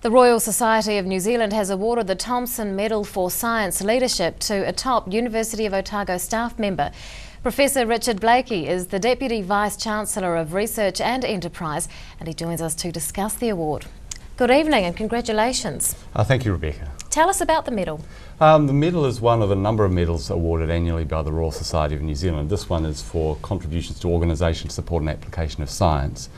The Royal Society of New Zealand has awarded the Thomson Medal for Science Leadership to a top University of Otago staff member. Professor Richard Blaikie is the Deputy Vice-Chancellor of Research and Enterprise, and he joins us to discuss the award. Good evening and congratulations. Thank you, Rebecca. Tell us about the medal. The medal is one of a number of medals awarded annually by the Royal Society of New Zealand. This one is for contributions to organisation, support and application of science.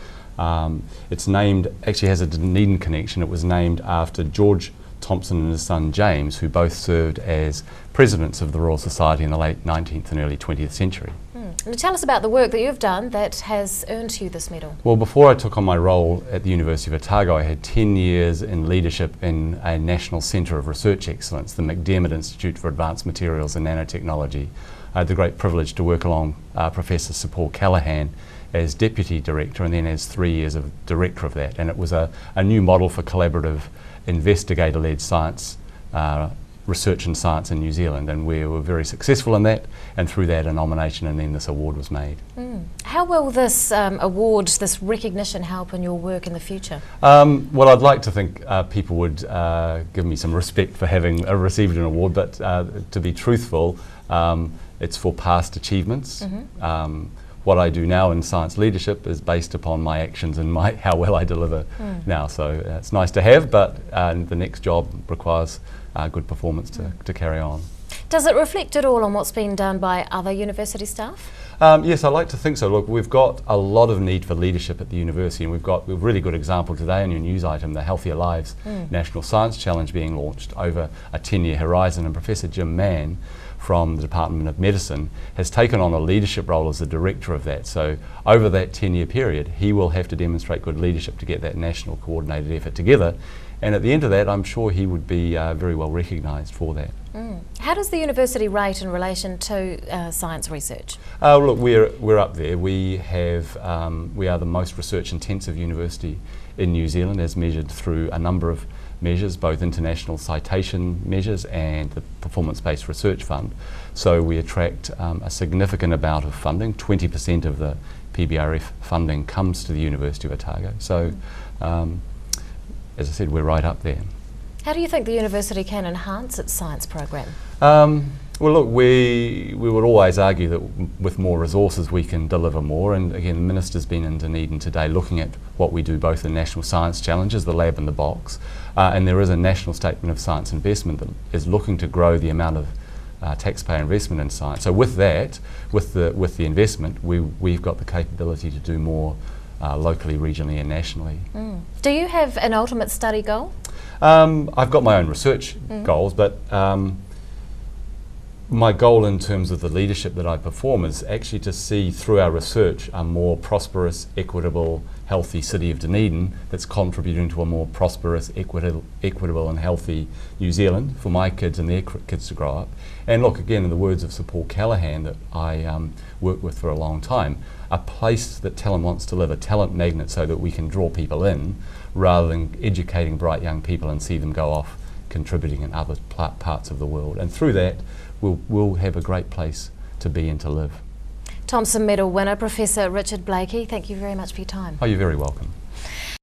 It's named, actually has a Dunedin connection. It was named after George Thomson and his son James, who both served as presidents of the Royal Society in the late 19th and early 20th century. And tell us about the work that you've done that has earned you this medal. Well, before I took on my role at the University of Otago, I had 10 years in leadership in a National Centre of Research Excellence, the McDermott Institute for Advanced Materials and Nanotechnology. I had the great privilege to work along Professor Sir Paul Callaghan as Deputy Director and then as 3 years of Director of that. And it was a new model for collaborative investigator-led science, research and science in New Zealand, and we were very successful in that, and through that a nomination and then this award was made. How will this award, this recognition help in your work in the future? Well, I'd like to think people would give me some respect for having received an award, but to be truthful, it's for past achievements. What I do now in science leadership is based upon my actions and how well I deliver now. So it's nice to have, but the next job requires good performance to carry on. Does it reflect at all on what's been done by other university staff? Yes, I like to think so. Look, we've got a lot of need for leadership at the university, and we've got a really good example today in your news item, the Healthier Lives National Science Challenge being launched over a 10-year horizon, and Professor Jim Mann from the Department of Medicine has taken on a leadership role as the director of that. So over that 10-year period, he will have to demonstrate good leadership to get that national coordinated effort together. And at the end of that, I'm sure he would be very well recognised for that. How does the university rate in relation to science research? Look, we're up there. We are the most research-intensive university in New Zealand, as measured through a number of measures, both international citation measures and the Performance-Based Research Fund. So we attract a significant amount of funding. 20% of the PBRF funding comes to the University of Otago. So, as I said, we're right up there. How do you think the university can enhance its science program? Well, look, we would always argue that with more resources we can deliver more, and again the Minister's been in Dunedin today looking at what we do both in National Science Challenges, the lab in the box, and there is a National Statement of Science Investment that is looking to grow the amount of taxpayer investment in science. So with that, with the investment, we've got the capability to do more locally, regionally and nationally. Do you have an ultimate study goal? I've got my own research goals, but my goal in terms of the leadership that I perform is actually to see through our research a more prosperous, equitable, healthy city of Dunedin that's contributing to a more prosperous, equitable and healthy New Zealand for my kids and their kids to grow up. And look, again, in the words of Sir Paul Callaghan that I worked with for a long time, a place that talent wants to live, a talent magnet so that we can draw people in rather than educating bright young people and see them go off contributing in other parts of the world. And through that, we'll have a great place to be and to live. Thomson Medal winner, Professor Richard Blaikie, thank you very much for your time. Oh, you're very welcome.